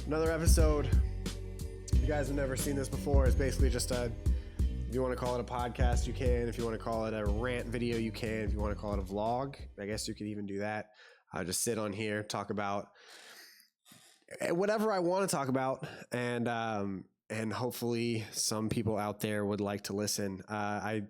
Another episode. If you guys have never seen this before, it's basically just if you want to call it a podcast, you can. If you want to call it a rant video, you can. If you want to call it a vlog, I guess you could even do that. Just sit on here, talk about whatever I want to talk about, and hopefully some people out there would like to listen. I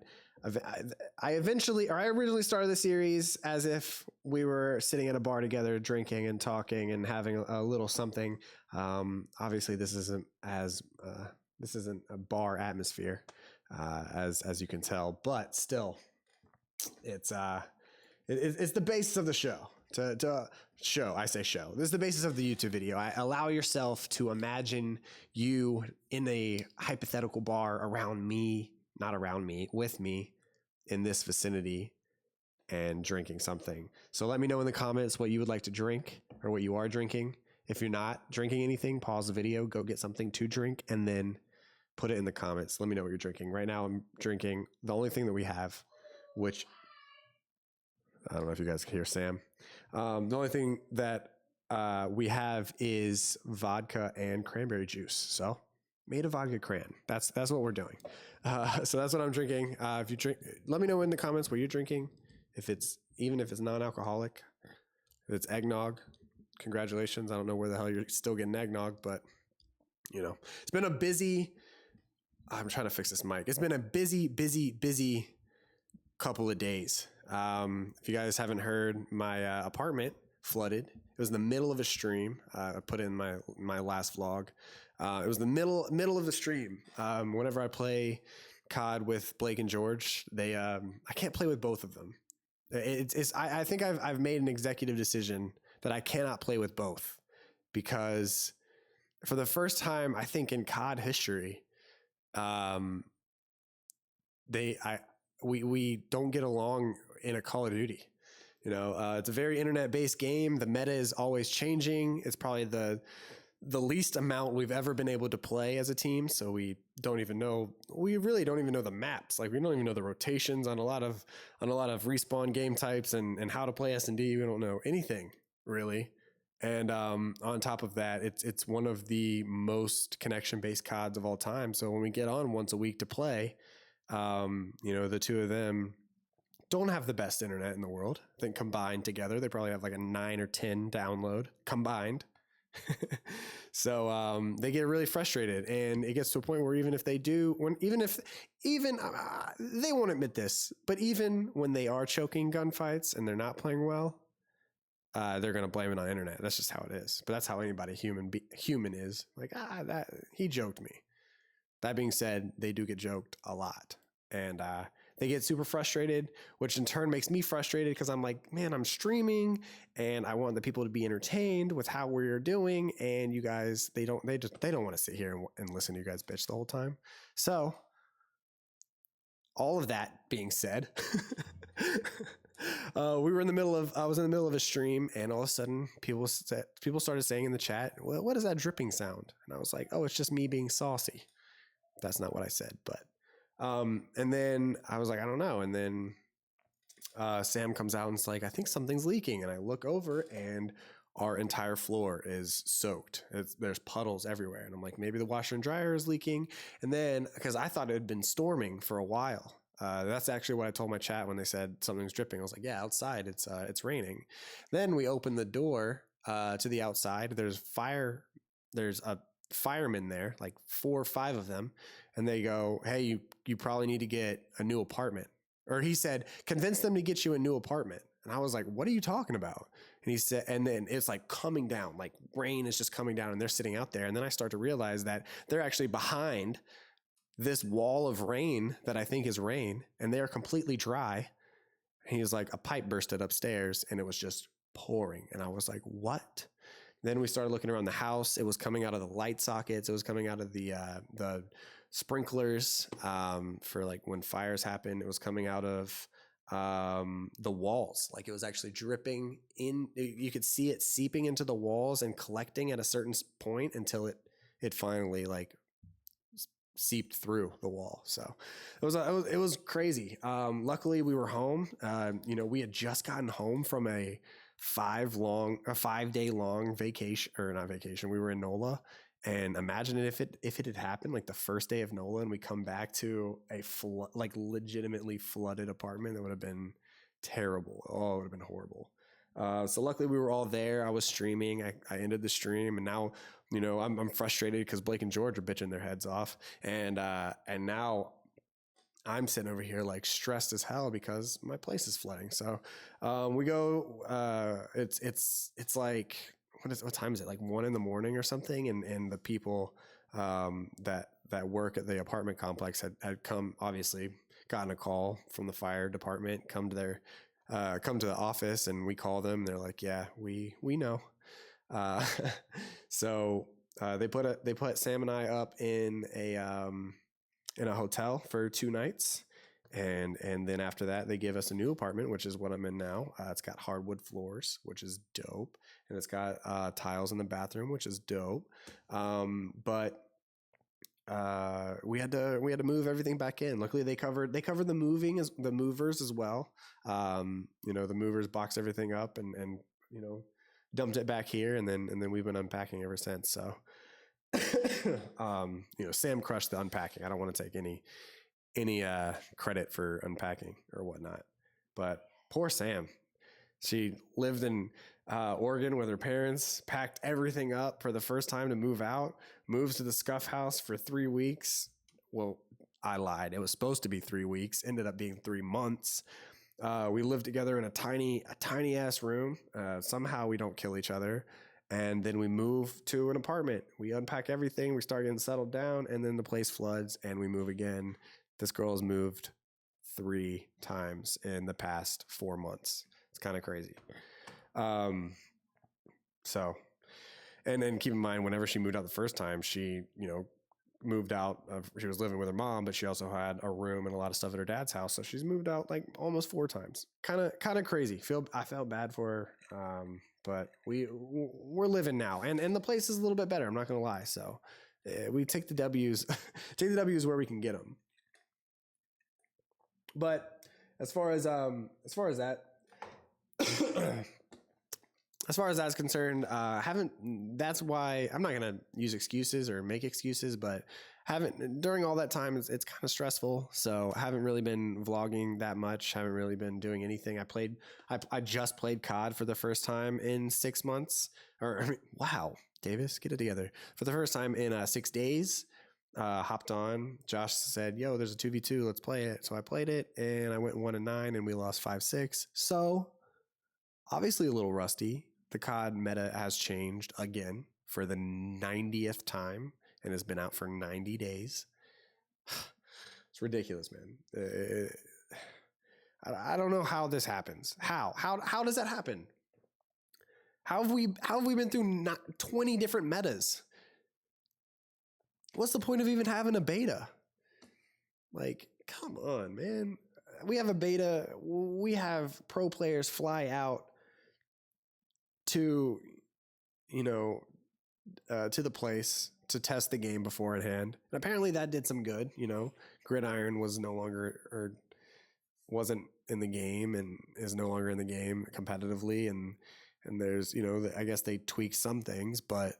originally started the series as if we were sitting at a bar together, drinking and talking and having a little something. Obviously, this isn't a bar atmosphere, as you can tell, but still, it's the basis of the show. I say show. This is the basis of the YouTube video. I allow yourself to imagine you in a hypothetical bar with me in this vicinity and drinking something. So let me know in the comments what you would like to drink or what you are drinking. If you're not drinking anything, pause the video, go get something to drink, and then put it in the comments. Let me know what you're drinking. Right now I'm drinking the only thing that we have, which I don't know if you guys can hear Sam. The only thing that we have is vodka and cranberry juice. So made a vodka cran. That's what we're doing. So that's what I'm drinking. If you drink, let me know in the comments what you're drinking. Even if it's non-alcoholic, if it's eggnog, congratulations. I don't know where the hell you're still getting eggnog, but it's been a busy. I'm trying to fix this mic. It's been a busy couple of days. If you guys haven't heard, my apartment flooded. It was in the middle of a stream. I put in my last vlog. It was the middle of the stream. Whenever I play COD with Blake and George, I can't play with both of them. I think I've made an executive decision that I cannot play with both, because for the first time, I think in COD history, we don't get along in a Call of Duty. It's a very internet-based game. The meta is always changing. It's probably the least amount we've ever been able to play as a team. So we really don't even know the maps. Like, we don't even know the rotations on a lot of respawn game types and how to play S&D. We don't know anything really. And on top of that, it's one of the most connection-based CODs of all time. So when we get on once a week to play, the two of them don't have the best internet in the world. I think combined together, they probably have like a 9 or 10 download combined. So they get really frustrated, and it gets to a point where even if they won't admit this, but even when they are choking gunfights and they're not playing well, they're going to blame it on internet. That's just how it is. But that's how anybody human is. Like, that he joked me. That being said, they do get joked a lot, and they get super frustrated, which in turn makes me frustrated because I'm like, man, I'm streaming and I want the people to be entertained with how we're doing, and you guys, they don't want to sit here and listen to you guys bitch the whole time. So all of that being said, I was in the middle of a stream, and all of a sudden people started saying in the chat, well, what is that dripping sound? And I was like, oh, it's just me being saucy. That's not what I said, but and then I was like, I don't know. And then Sam comes out and it's like, I think something's leaking. And I look over, and our entire floor is soaked. There's puddles everywhere. And I'm like, maybe the washer and dryer is leaking. And then, because I thought it had been storming for a while. That's actually what I told my chat when they said something's dripping. I was like, yeah, outside it's raining. Then we open the door to the outside. There's a firemen there, like 4 or 5 of them, and they go, hey, you probably need to get a new apartment. Or he said, convince them to get you a new apartment. And I was like, what are you talking about? And he said, and then it's like coming down, like rain is just coming down, and they're sitting out there. And then I start to realize that they're actually behind this wall of rain that I think is rain, and they are completely dry. And he's like, a pipe bursted upstairs and it was just pouring. And I was like, what? Then we started looking around the house. It was coming out of the light sockets. It was coming out of the sprinklers for like when fires happen. It was coming out of the walls. Like, it was actually dripping in. You could see it seeping into the walls and collecting at a certain point until it finally like seeped through the wall. So it was crazy. Luckily we were home. We had just gotten home from a 5-day long vacation, or not vacation. We were in NOLA, and imagine if it had happened like the first day of NOLA, and we come back to a like legitimately flooded apartment. That would have been terrible. Oh, it would have been horrible. So luckily we were all there. I was streaming. I ended the stream, and now I'm frustrated because Blake and George are bitching their heads off, and now I'm sitting over here like stressed as hell because my place is flooding. So we go. It's like what time is it? Like 1 a.m. or something. And the people that work at the apartment complex had come, obviously gotten a call from the fire department, come to the office, and we call them. They're like, yeah, we know. So they put Sam and I up in a hotel for 2 nights. And then after that, they give us a new apartment, which is what I'm in now. It's got hardwood floors, which is dope. And it's got tiles in the bathroom, which is dope. But we had to move everything back in. Luckily they covered the movers as well. The movers boxed everything up and dumped it back here, and then we've been unpacking ever since. So Sam crushed the unpacking. I don't want to take any credit for unpacking or whatnot, but poor Sam. She lived in Oregon with her parents, packed everything up for the first time to move out, moves to the Scuff House for 3 weeks. Well, I lied. It was supposed to be 3 weeks, ended up being 3 months. We lived together in a tiny ass room. Somehow we don't kill each other. And then we move to an apartment. We unpack everything. We start getting settled down, and then the place floods and we move again. This girl has moved 3 times in the past 4 months. It's kind of crazy. So, and then keep in mind, whenever she moved out the first time, she, moved out she was living with her mom, but she also had a room and a lot of stuff at her dad's house. So she's moved out like almost 4 times. Kind of crazy. I felt bad for her. But we're living now, and the place is a little bit better. I'm not going to lie. So we take the W's, where we can get them. But as far as that, as far as that's concerned, that's why I'm not going to use excuses or make excuses, but during all that time, it's kind of stressful. So I haven't really been vlogging that much. Haven't really been doing anything. I just played COD for the first time in 6 months, wow, Davis, get it together. For the first time in 6 days. Hopped on. Josh said, yo, there's a 2v2, let's play it. So I played it, and I went 1-9, and we lost 5-6. So obviously a little rusty. The COD meta has changed again for the 90th time, and has been out for 90 days. It's ridiculous, man. I don't know how this happens. How does that happen? How have we been through 20 different metas? What's the point of even having a beta? Like, come on, man. We have a beta. We have pro players fly out to, to the place to test the game beforehand. And apparently that did some good. Gridiron was no longer, or wasn't in the game, and is no longer in the game competitively. And there's, I guess they tweaked some things, but,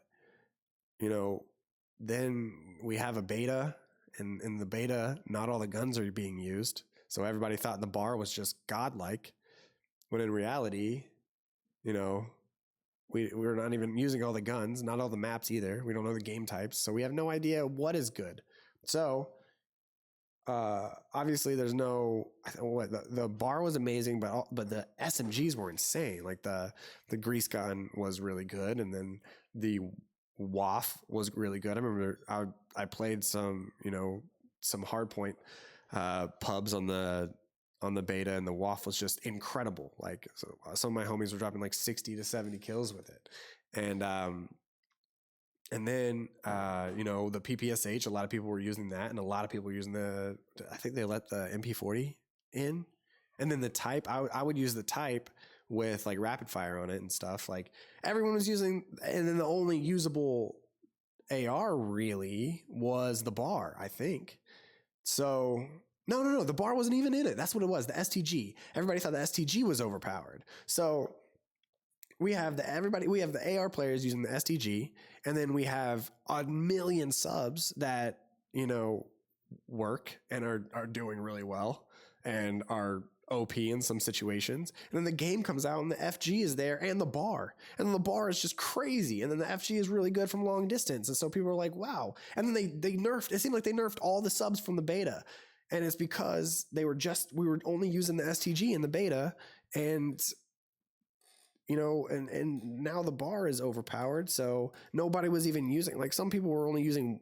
then we have a beta, and in the beta, not all the guns are being used. So everybody thought the bar was just godlike, when in reality, we're not even using all the guns, not all the maps either. We don't know the game types, so we have no idea what is good. So obviously there's the bar was amazing, but the SMGs were insane. Like the grease gun was really good, and then the WAF was really good. I remember I played some hardpoint pubs on the beta, and the WAF was just incredible. Like, so some of my homies were dropping like 60 to 70 kills with it. And then the PPSH, a lot of people were using that, and a lot of people were using I think they let the MP40 in. And then the type, I would use the type with like rapid fire on it and stuff. Like, everyone was using, and then the only usable AR really was the bar, I think. So no, the bar wasn't even in it. That's what it was, the STG. Everybody thought the STG was overpowered. So we have the AR players using the STG, and then we have a million subs that, work and are doing really well and are OP in some situations. And then the game comes out and the FG is there and the bar. And then the bar is just crazy. And then the FG is really good from long distance. And so people are like, wow. And then they nerfed, it seemed like they nerfed all the subs from the beta. And it's because we were only using the STG in the beta, and and now the bar is overpowered. So nobody was even using, like, some people were only using,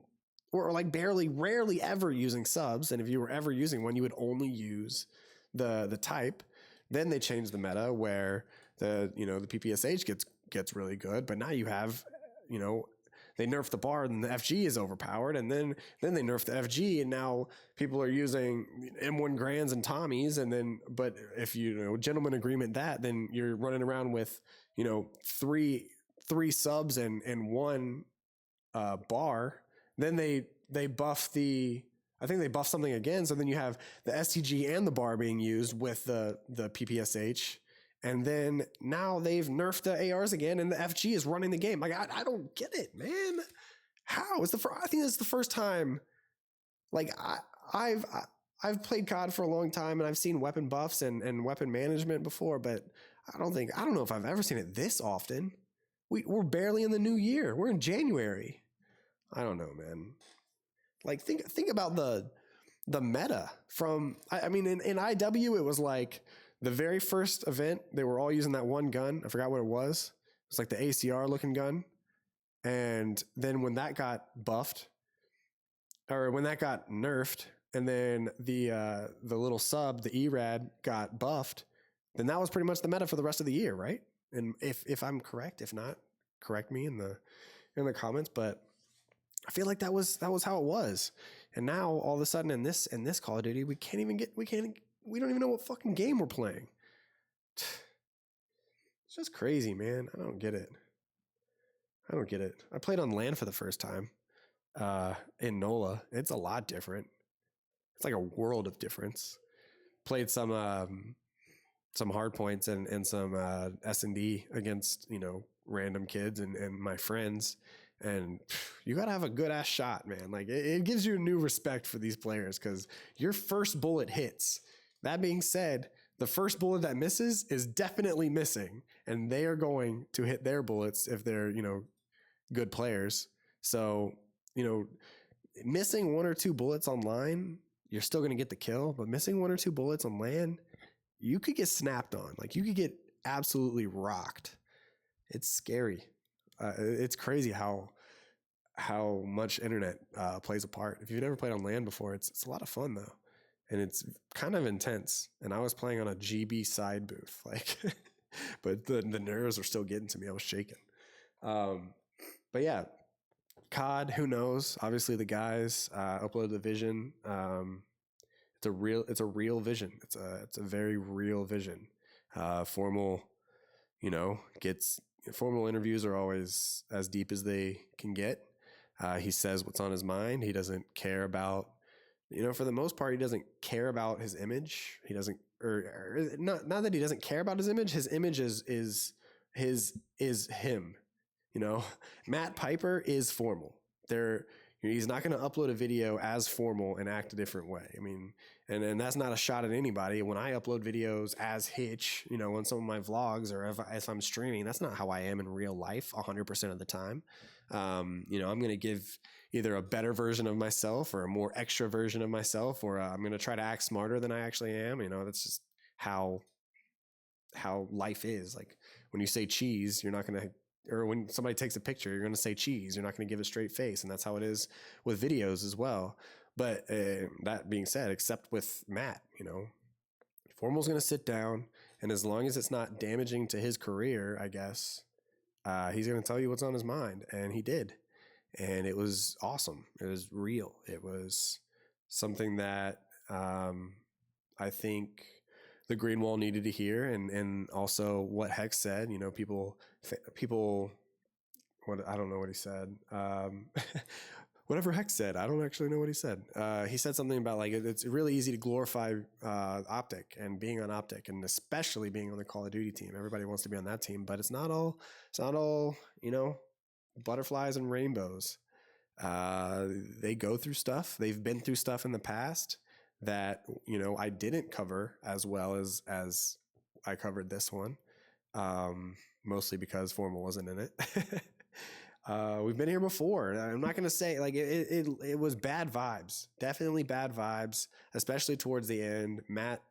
or like rarely ever using subs. And if you were ever using one, you would only use the type. Then they changed the meta where the PPSH gets really good, but now you have, they nerfed the bar and the FG is overpowered, and then they nerfed the FG, and now people are using M1 Grands and Tommies, and then, but if gentleman agreement that, then you're running around with three subs and one bar. Then they buff I think they buff something again, so then you have the STG and the bar being used with the PPSH. And then now they've nerfed the ARs again, and the FG is running the game. Like, I don't get it, man. How? I think this is the first time. Like, I've played COD for a long time, and I've seen weapon buffs and weapon management before, but I don't know if I've ever seen it this often. We're barely in the new year. We're in January. I don't know, man. Like, think about the meta from. I mean, in IW, it was like, the very first event, they were all using that one gun. I forgot what it was. It's like the ACR looking gun. And then when that got buffed, or when that got nerfed, and then the little sub, the ERAD, got buffed, then that was pretty much the meta for the rest of the year, right? And if I'm correct, if not, correct me in the comments. But I feel like that was how it was. And now all of a sudden in this Call of Duty, we don't even know what fucking game we're playing. It's just crazy, man. I don't get it. I played on LAN for the first time in NOLA. It's a lot different. It's like a world of difference. Played some hard points and some S&D against random kids and my friends. And you got to have a good ass shot, man. Like, it gives you a new respect for these players, because your first bullet hits. That being said, the first bullet that misses is definitely missing, and they are going to hit their bullets if they're, good players. So, missing one or two bullets online, you're still going to get the kill, but missing one or two bullets on LAN, you could get snapped on. Like, you could get absolutely rocked. It's scary. It's crazy how much internet plays a part. If you've never played on LAN before, it's a lot of fun though. And it's kind of intense. And I was playing on a GB side booth, like, but the nerves are still getting to me. I was shaking. But yeah, COD, who knows? Obviously the guys uploaded the vision. It's a real vision. It's a very real vision. Formal interviews are always as deep as they can get. He says what's on his mind. He doesn't care about, for the most part, he doesn't care about his image. He doesn't, or not that he doesn't care about his image. His image is him. Matt Piper is formal. He's not going to upload a video as formal and act a different way. I mean, and that's not a shot at anybody. When I upload videos as Hitch, on some of my vlogs, or if I'm streaming, that's not how I am in real life 100% of the time. I'm going to give either a better version of myself or a more extra version of myself, or I'm going to try to act smarter than I actually am. That's just how life is. Like, when you say cheese, you're not going to, or when somebody takes a picture, you're going to say cheese. You're not going to give a straight face. And that's how it is with videos as well. But that being said, except with Matt, Formal's going to sit down, and as long as it's not damaging to his career, I guess, he's going to tell you what's on his mind. And he did. And it was awesome. It was real. It was something that I think the Green Wall needed to hear. And also what Hex said, people, what, I don't know what he said. whatever Hex said. I don't actually know what he said. He said something about like it's really easy to glorify OpTic and being on OpTic, and especially being on the Call of Duty team. Everybody wants to be on that team, but it's not all butterflies and rainbows. They go through stuff. They've been through stuff in the past that I didn't cover as well as I covered this one, mostly because Formal wasn't in it. We've been here before. I'm not going to say like it was bad vibes, definitely bad vibes, especially towards the end. Matt,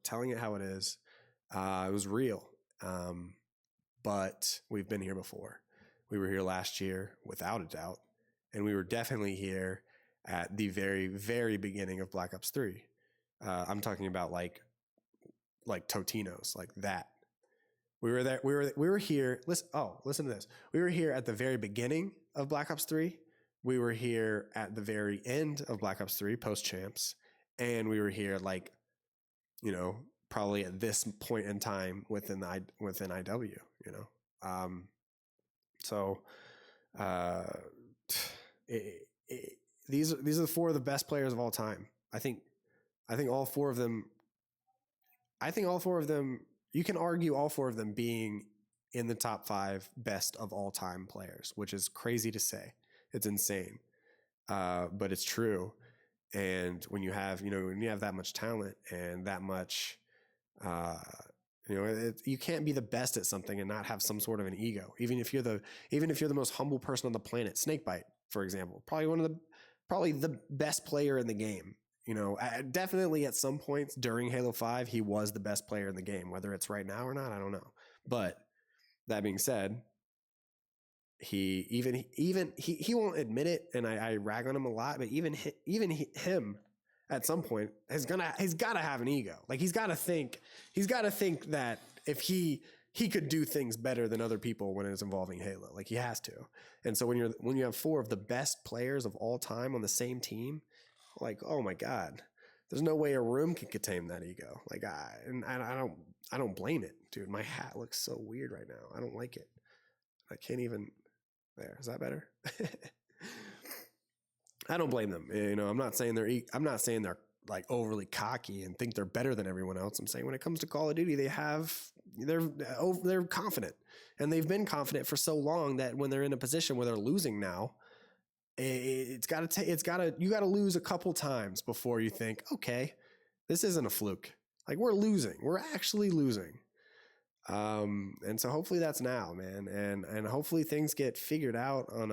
telling it how it is. It was real. But we've been here before. We were here last year without a doubt. And we were definitely here at the very, very beginning of Black Ops 3. I'm talking about like Totino's, like that. We were there. We were here. Listen to this. We were here at the very beginning of Black Ops 3. We were here at the very end of Black Ops 3 post champs, and we were here like, probably at this point in time within IW. These are the four of the best players of all time. I think all four of them. You can argue all four of them being in the top 5 best of all time players, which is crazy to say. It's insane, but it's true. And when you have that much talent and that much, you can't be the best at something and not have some sort of an ego. Even if you're the most humble person on the planet, Snakebite, for example, probably the best player in the game. Definitely at some points during Halo 5, he was the best player in the game. Whether it's right now or not, I don't know. But that being said, he won't admit it, and I rag on him a lot. But even him at some point he's got to have an ego. Like he's got to think that if he could do things better than other people when it's involving Halo, like he has to. And so when you have 4 of the best players of all time on the same team, like, oh my God, there's no way a room can contain that ego. Like I don't blame it, dude. My hat looks so weird right now. I don't like it. I can't even. There, is that better? I don't blame them. I'm not saying they're like overly cocky and think they're better than everyone else. I'm saying when it comes to Call of Duty, they're confident, and they've been confident for so long that when they're in a position where they're losing now, you got to lose a couple times before you think, okay, this isn't a fluke. Like we're losing. We're actually losing. And so hopefully that's now, man. And hopefully things get figured out on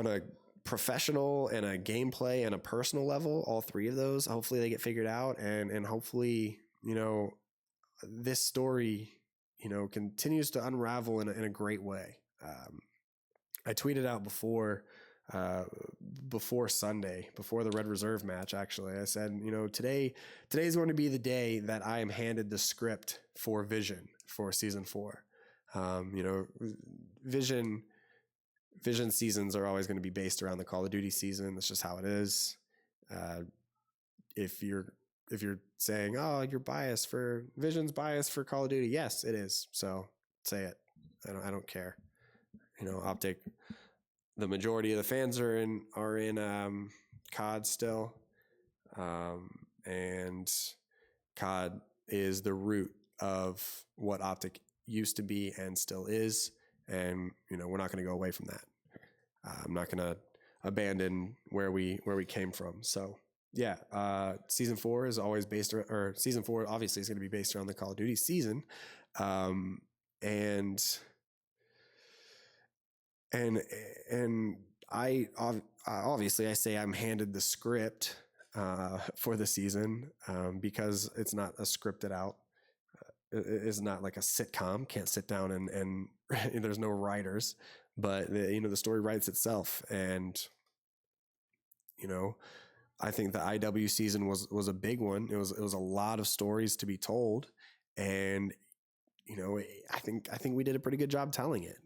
a professional and a gameplay and a personal level. All 3 of those, hopefully they get figured out, and hopefully, this story, continues to unravel in a great way. I tweeted out before Sunday, before the Red Reserve match, actually, I said, today's going to be the day that I am handed the script for Vision for season 4. Vision seasons are always going to be based around the Call of Duty season. That's just how it is. If you're saying, oh, you're biased for Vision's biased for Call of Duty, yes, it is. So say it. I don't care. OpTic, the majority of the fans are in COD still, and COD is the root of what OpTic used to be and still is, and we're not going to go away from that. I'm not going to abandon where we came from. So yeah, season 4 is always based around, or season 4 obviously is going to be based around the Call of Duty season, and I obviously I say I'm handed the script for the season because it's not a scripted out. It's not like a sitcom. Can't sit down and there's no writers, but the story writes itself. And I think the IW season was a big one. It was a lot of stories to be told, and I think we did a pretty good job telling it.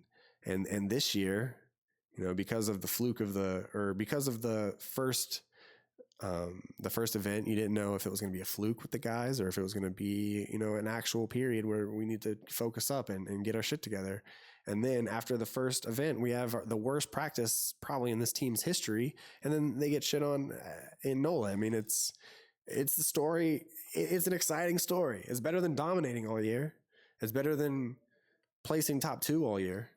And this year, because of the fluke of because of the first event, you didn't know if it was going to be a fluke with the guys or if it was going to be, an actual period where we need to focus up and get our shit together. And then after the first event, we have the worst practice probably in this team's history. And then they get shit on in NOLA. I mean, it's the story. It's an exciting story. It's better than dominating all year. It's better than placing top 2 all year.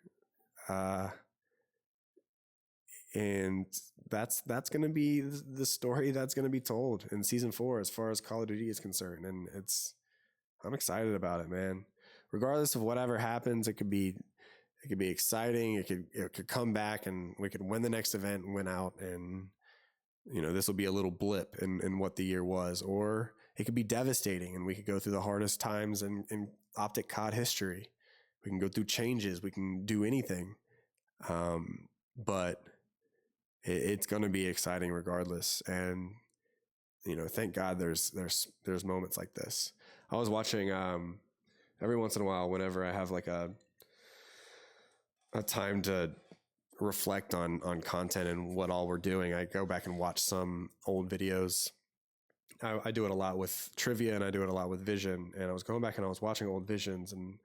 And that's going to be the story that's going to be told in season 4 as far as Call of Duty is concerned. And I'm excited about it, man. Regardless of whatever happens, it could be exciting. It could come back and we could win the next event and win out. And, this will be a little blip in what the year was, or it could be devastating and we could go through the hardest times in OpTic COD history. We can go through changes. We can do anything. But it's going to be exciting regardless. And, thank God there's moments like this. I was watching, every once in a while, whenever I have like a time to reflect on content and what all we're doing, I go back and watch some old videos. I do it a lot with trivia and I do it a lot with vision. And I was going back and I was watching old visions and,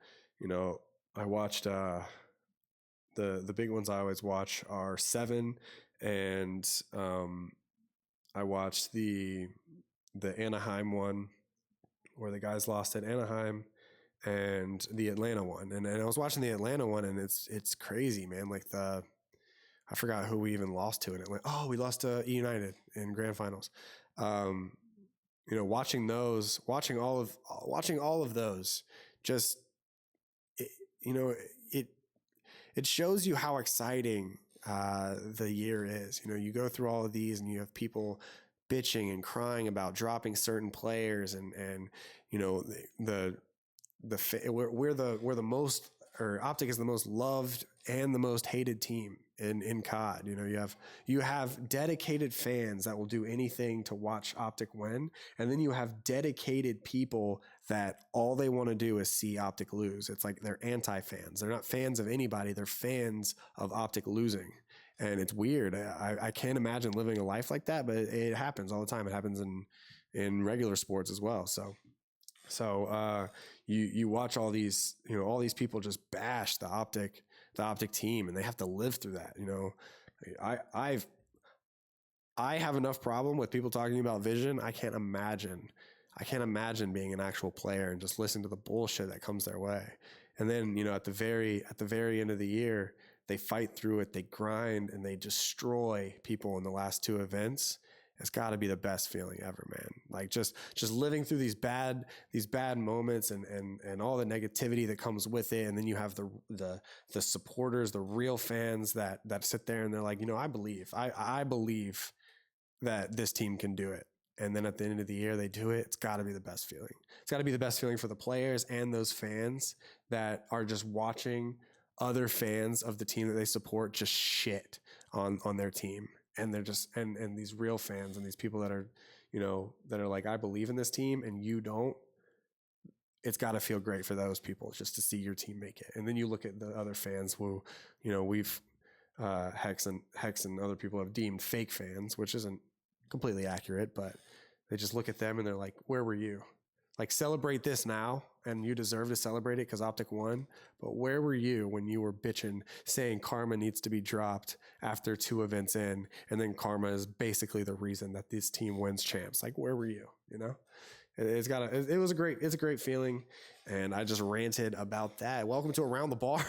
I watched, the big ones I always watch are 7, and I watched the Anaheim one where the guys lost at Anaheim, and the Atlanta one. And I was watching the Atlanta one, and it's crazy, man. Like I forgot who we even lost to in Atlanta. Oh, we lost to E United in grand finals. Watching all of those, just it shows you how exciting the year is. You go through all of these and you have people bitching and crying about dropping certain players and we're the most, or OpTic is the most loved and the most hated team in COD. You have dedicated fans that will do anything to watch OpTic win, and then you have dedicated people that all they want to do is see OpTic lose. It's like they're anti-fans. They're not fans of anybody. They're fans of OpTic losing. And it's weird. I can't imagine living a life like that, but it happens all the time. It happens in regular sports as well. So you watch all these people just bash the OpTic team, and they have to live through that. I have enough problem with people talking about vision. I can't imagine being an actual player and just listening to the bullshit that comes their way. And then, at the very end of the year, they fight through it, they grind, and they destroy people in the last 2 events. It's got to be the best feeling ever, man. Like just living through these bad moments and all the negativity that comes with it. And then you have the supporters, the real fans that sit there and they're like, I believe that this team can do it. And then at the end of the year, they do it. It's got to be the best feeling. It's got to be the best feeling for the players and those fans that are just watching other fans of the team that they support just shit on their team. And they're just, and these real fans and these people that are, that are like, I believe in this team and you don't. It's got to feel great for those people just to see your team make it. And then you look at the other fans who, we've, Hex and other people have deemed fake fans, which isn't completely accurate, but they just look at them and they're like, where were you? Like, celebrate this now, and you deserve to celebrate it because OpTic won. But where were you when you were bitching, saying Karma needs to be dropped after 2 events in, and then Karma is basically the reason that this team wins champs? Like, where were you? It's a great feeling, and I just ranted about that. Welcome to Around the Bar.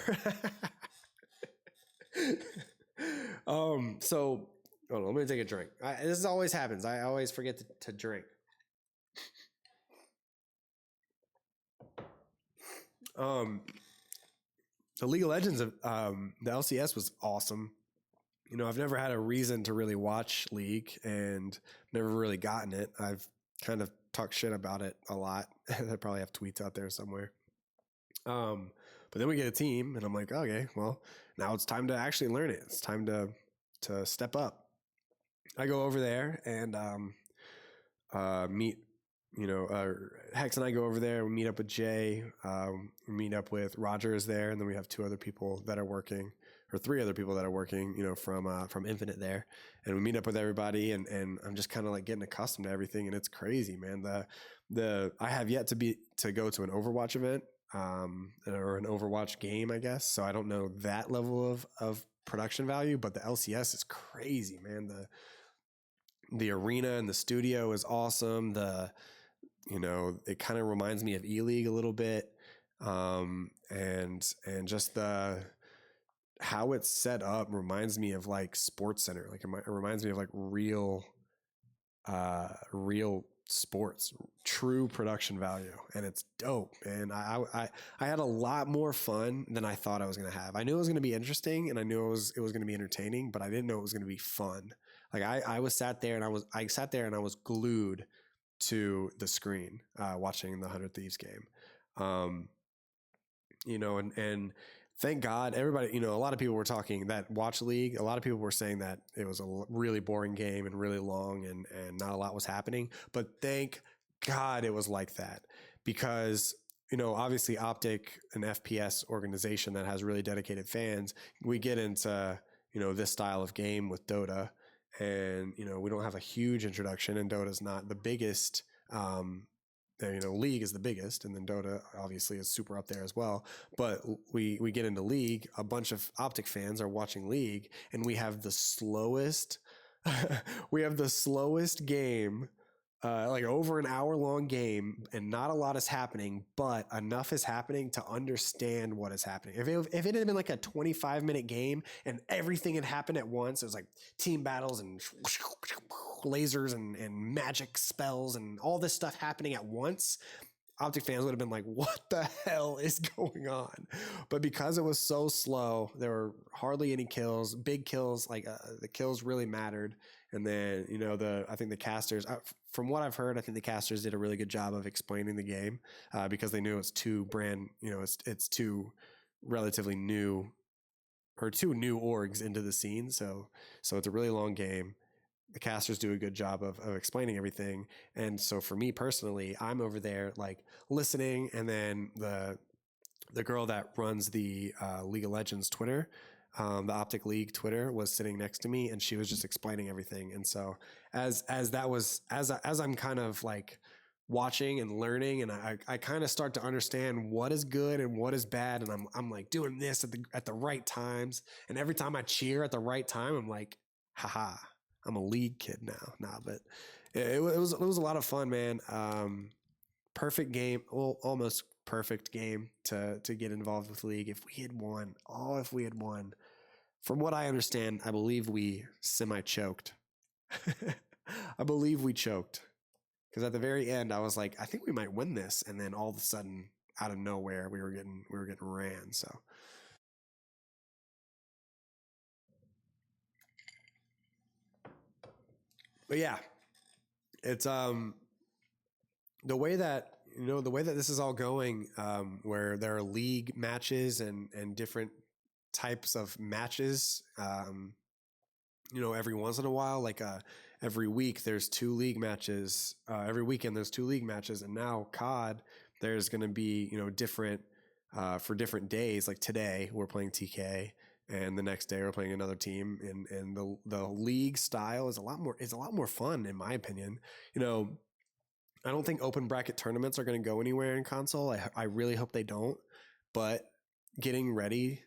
So hold on, let me take a drink. This always happens. I always forget to drink. The League of Legends, the LCS was awesome. I've never had a reason to really watch League and never really gotten it. I've kind of talked shit about it a lot. I probably have tweets out there somewhere. But then we get a team and I'm like, okay, well, now it's time to actually learn it. It's time to step up. I go over there and meet, Hex and I go over there. We meet up with Jay. We meet up with Roger is there, and then we have 2 other people that are working, or 3 other people that are working, from Infinite there. And we meet up with everybody, and I'm just kind of like getting accustomed to everything, and it's crazy, man. I have yet to go to an Overwatch event. or an Overwatch game, I guess. So I don't know that level of production value, but the LCS is crazy, man. The arena and the studio is awesome. It kind of reminds me of E-League a little bit. And just how it's set up reminds me of like Sports Center. Like it reminds me of like real sports, true production value, and it's dope. And I had a lot more fun than I thought I was gonna have. I knew it was gonna be interesting, and I knew it was gonna be entertaining, but I didn't know it was gonna be fun. Like I sat there and I was glued to the screen watching the 100 Thieves game. Um, and thank God everybody, a lot of people were talking that watch League. A lot of people were saying that it was a really boring game and really long and not a lot was happening. But thank God it was like that, because obviously OpTic, an FPS organization that has really dedicated fans, we get into this style of game with Dota, and we don't have a huge introduction, and Dota's not the biggest. League is the biggest, and then Dota obviously is super up there as well. But we get into League, a bunch of OpTic fans are watching League, and we have the slowest we have the slowest game, like over an hour long game, and not a lot is happening, but enough is happening to understand what is happening. If it had been like a 25-minute game and everything had happened at once, it was like team battles and lasers and magic spells and all this stuff happening at once, OpTic fans would have been like, what the hell is going on? But because it was so slow, there were hardly any kills, big kills, like the kills really mattered. And then, I think the casters, from what I've heard, I think the casters did a really good job of explaining the game, because they knew it's it's two relatively new, or two new orgs into the scene. So it's a really long game. The casters do a good job of explaining everything. And so for me personally, I'm over there like listening, and then the girl that runs the League of Legends Twitter, the OpTic League Twitter, was sitting next to me, and she was just explaining everything. And so as I'm kind of like watching and learning, and I kind of start to understand what is good and what is bad, and I'm like doing this at the right times, and every time I cheer at the right time, I'm like, haha, I'm a League kid now. Nah, but it was a lot of fun, man. Perfect game, well, almost perfect game to get involved with League. If we had won. From what I understand, I believe we semi-choked. I believe we choked, because at the very end, I was like, I think we might win this, and then all of a sudden, out of nowhere, we were getting ran. So, but yeah, it's the way that this is all going, where there are league matches and different types of matches, every once in a while, like every week there's two league matches, every weekend there's two league matches, and now COD, there's going to be different, for different days. Like today we're playing TK, and the next day we're playing another team, and the league style is a lot more fun, in my opinion. I don't think open bracket tournaments are going to go anywhere in console. I really hope they don't. But getting ready,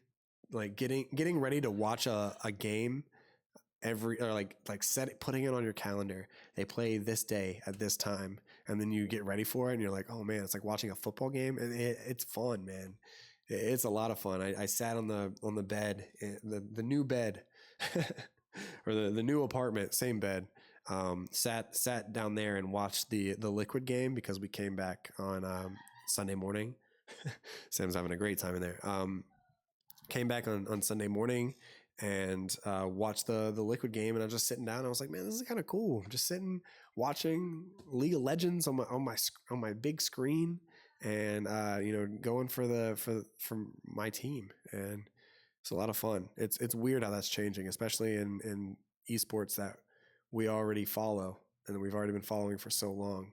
getting ready to watch a game putting it on your calendar. They play this day at this time, and then you get ready for it, and you're like, oh man, it's like watching a football game, and it's fun, man. It's a lot of fun. I sat on the bed, the new bed, or the new apartment, same bed. Sat down there and watched the Liquid game, because we came back on Sunday morning. Sam's having a great time in there. Came back on Sunday morning and watched the Liquid game, and I was just sitting down, and I was like, man, this is kind of cool. Just sitting watching League of Legends on my big screen, and going for my team, and it's a lot of fun. It's weird how that's changing, especially in esports that we already follow, and we've already been following for so long.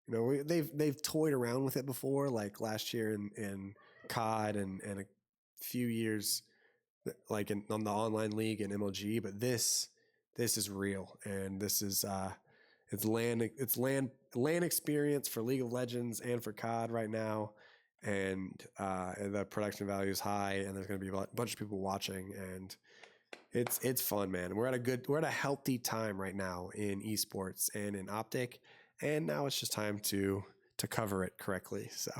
They've toyed around with it before, like last year in COD, and a few years like on the online league and MLG, but this is real, and this is it's land experience for League of Legends and for COD right now. and the production value is high, and there's going to be a bunch of people watching, and it's fun, man. We're at a healthy time right now in esports and in OpTic, and now it's just time to cover it correctly. So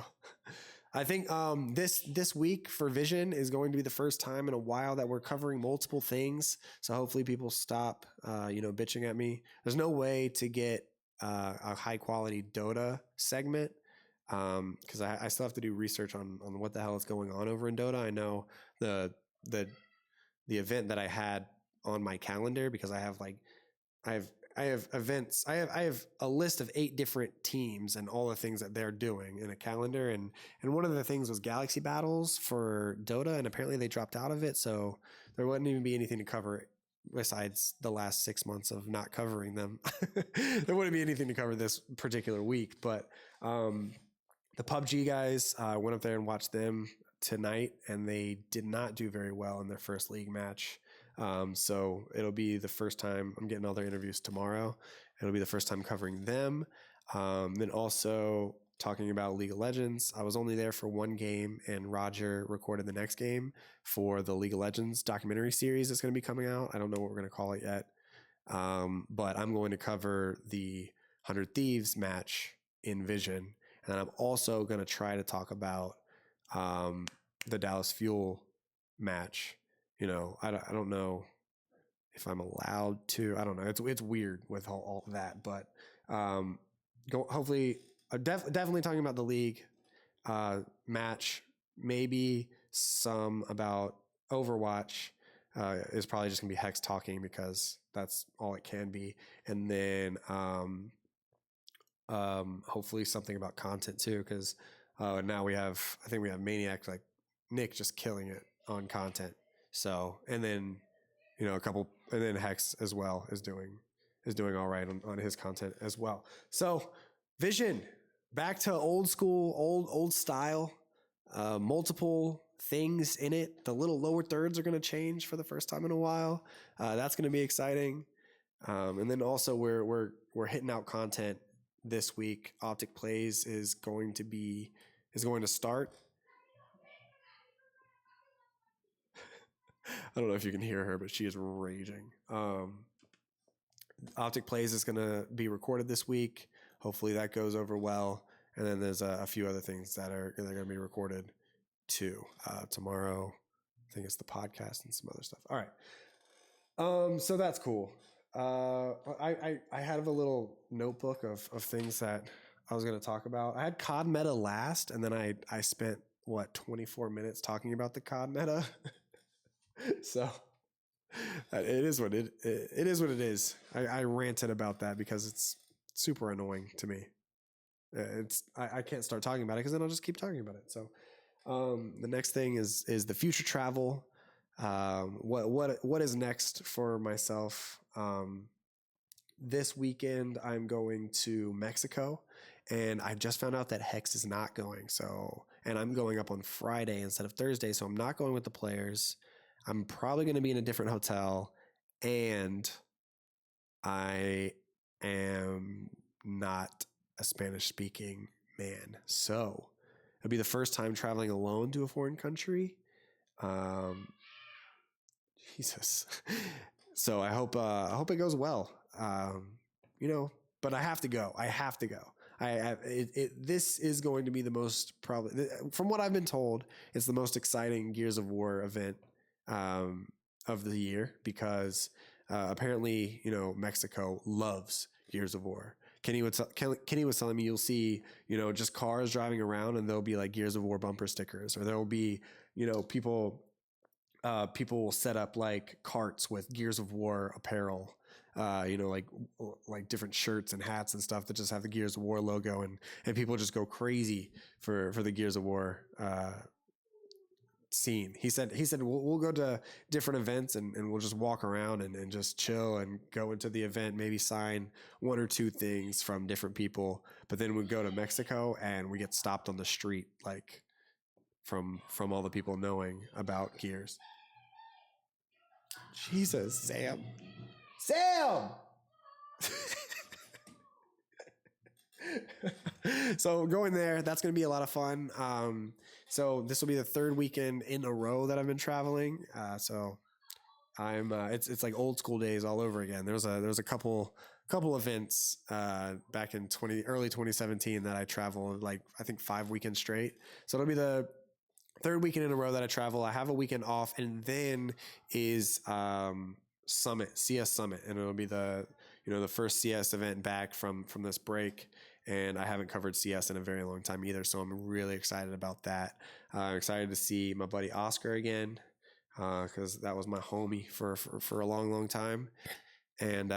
I think this week for Vision is going to be the first time in a while that we're covering multiple things. So hopefully people stop bitching at me. There's no way to get a high quality Dota segment because I still have to do research on what the hell is going on over in Dota. I know the event that I had on my calendar, because I have events. I have a list of 8 different teams and all the things that they're doing in a calendar. And one of the things was Galaxy Battles for Dota, and apparently they dropped out of it. So there wouldn't even be anything to cover besides the last 6 months of not covering them. There wouldn't be anything to cover this particular week. But the PUBG guys, went up there and watched them tonight, and they did not do very well in their first league match. So it'll be the first time I'm getting all their interviews tomorrow. It'll be the first time covering them. Then also talking about League of Legends. I was only there for one game, and Roger recorded the next game for the League of Legends documentary series that's going to be coming out. I don't know what we're going to call it yet. But I'm going to cover the 100 Thieves match in Vision. And I'm also going to try to talk about the Dallas Fuel match. I don't know if I'm allowed to. I don't know. It's weird with all of that, but hopefully, definitely talking about the league match. Maybe some about Overwatch. Is probably just gonna be Hex talking because that's all it can be, and then hopefully something about content too, because now I think we have Maniac, like Nick, just killing it on content. So, and then and then Hex as well is doing all right on his content as well. So Vision, back to old school, old style, multiple things in it. The little lower thirds are going to change for the first time in a while. That's going to be exciting. And then also we're hitting out content this week. OpTic Plays is going to start. I don't know if you can hear her, but she is raging. OpTic Plays is going to be recorded this week. Hopefully that goes over well. And then there's a few other things that are going to be recorded too. Tomorrow, I think it's the podcast and some other stuff. All right. So that's cool. I have a little notebook of things that I was going to talk about. I had COD meta last, and then I spent 24 minutes talking about the COD meta. So it is what it is. What it is. I ranted about that because it's super annoying to me. I can't start talking about it because then I'll just keep talking about it. So the next thing is the future travel. What is next for myself? This weekend I'm going to Mexico, and I just found out that Hex is not going. So, and I'm going up on Friday instead of Thursday. So I'm not going with the players. I'm probably going to be in a different hotel, and I am not a Spanish speaking man. So it'll be the first time traveling alone to a foreign country. Jesus. So I hope it goes well. But I have to go. This is going to be the most, probably, from what I've been told, it's the most exciting Gears of War event of the year, because apparently, Mexico loves Gears of War. Kenny was telling me you'll see, just cars driving around, and there'll be like Gears of War bumper stickers, or there'll be, people will set up like carts with Gears of War apparel, like different shirts and hats and stuff that just have the Gears of War logo, and people just go crazy for the Gears of War scene. He said we'll go to different events and we'll just walk around and just chill and go into the event, maybe sign 1 or 2 things from different people, but then we go to Mexico and we get stopped on the street, like from all the people knowing about Gears. Jesus, Sam. So going there, that's going to be a lot of fun. So this will be the third weekend in a row that I've been traveling. So I'm it's like old school days all over again. There was a couple events back in early 2017 that I traveled like I think 5 weekends straight. So it'll be the third weekend in a row that I travel. I have a weekend off, and then is Summit, CS Summit, and it'll be the the first CS event back from this break. And I haven't covered CS in a very long time either, so I'm really excited about that. I'm excited to see my buddy Oscar again, because that was my homie for a long time, and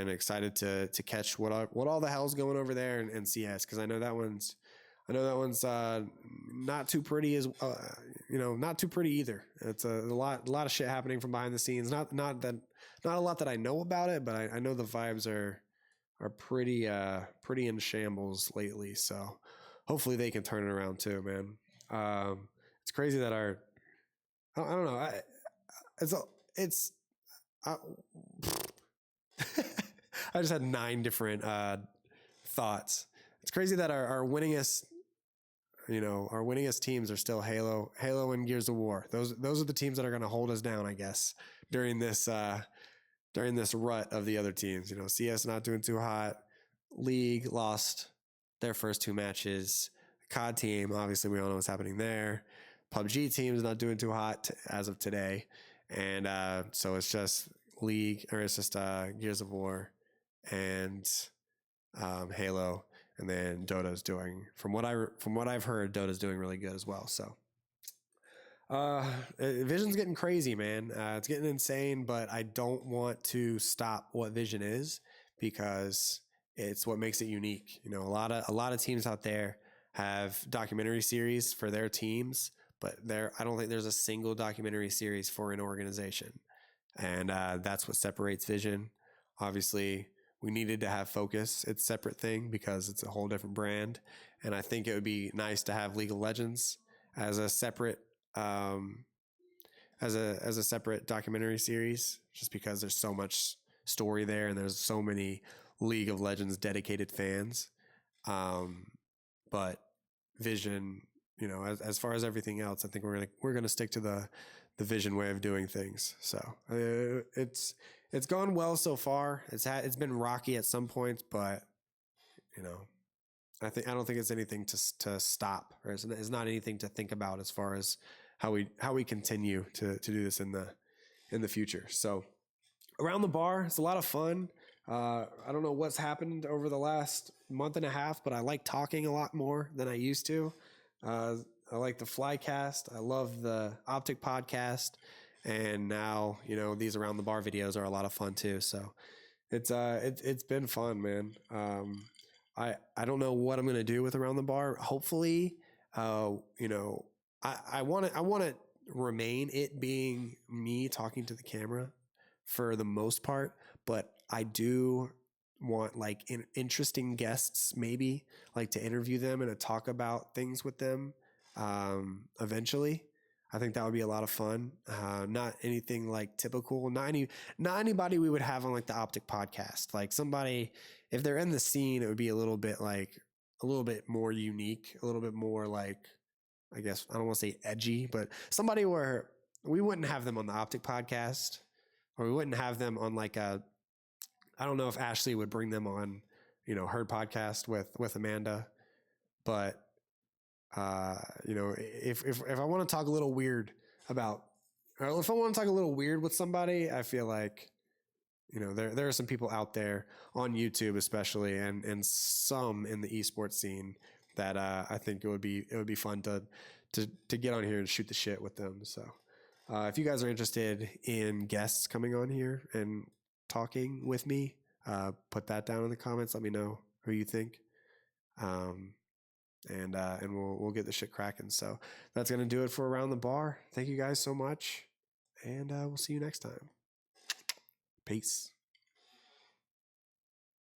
excited to catch what all the hell's going over there in CS, because I know that one's not too pretty as not too pretty either. It's a lot of shit happening from behind the scenes. Not a lot that I know about it, but I know the vibes are pretty in shambles lately. So hopefully they can turn it around too, man. It's crazy that I don't know. I I just had 9 different thoughts. It's crazy that our winningest teams are still Halo and Gears of War. Those are the teams that are going to hold us down, I guess, during this rut of the other teams. CS not doing too hot. League lost their first 2 matches. COD team, obviously we all know what's happening there. PUBG team is not doing too hot as of today, and so it's just League, or it's just Gears of War and Halo. And then Dota's doing, from what I've heard, Dota's doing really good as well. So, Vision's getting crazy, man. It's getting insane, but I don't want to stop what Vision is, because it's what makes it unique. A lot of teams out there have documentary series for their teams, but I don't think there's a single documentary series for an organization, and that's what separates Vision. Obviously, we needed to have Focus, its separate thing, because it's a whole different brand. And I think it would be nice to have League of Legends as a separate separate documentary series, just because there's so much story there and there's so many League of Legends dedicated fans. But Vision, as far as everything else, I think we're gonna stick to the Vision way of doing things. So it's gone well so far. It's been rocky at some points, but I don't think it's anything to stop, or it's not anything to think about as far as how we continue to do this in the future. So around the bar, it's a lot of fun. I don't know what's happened over the last month and a half, but I like talking a lot more than I used to. I like the Flycast. I love the OpTic podcast. And now, these around the bar videos are a lot of fun too. So it's been fun, man. I don't know what I'm going to do with around the bar. Hopefully, I want to remain it being me talking to the camera for the most part, but I do want like interesting guests, maybe like to interview them and to talk about things with them eventually. I think that would be a lot of fun. Not anything like typical, not anybody we would have on like the OpTic podcast. Like somebody, if they're in the scene, it would be a little bit more unique, a little bit more like, I guess, I don't want to say edgy, but somebody where we wouldn't have them on the OpTic podcast, or we wouldn't have them on like I don't know if Ashley would bring them on, her podcast with Amanda, but if I want to talk a little weird or if I want to talk a little weird with somebody, I feel like, there are some people out there on YouTube, especially, and some in the esports scene that I think it would be fun to get on here and shoot the shit with them. So if you guys are interested in guests coming on here and talking with me, put that down in the comments. Let me know who you think. And we'll get the shit cracking. So that's going to do it for Around the Bar. Thank you guys so much. And we'll see you next time. Peace.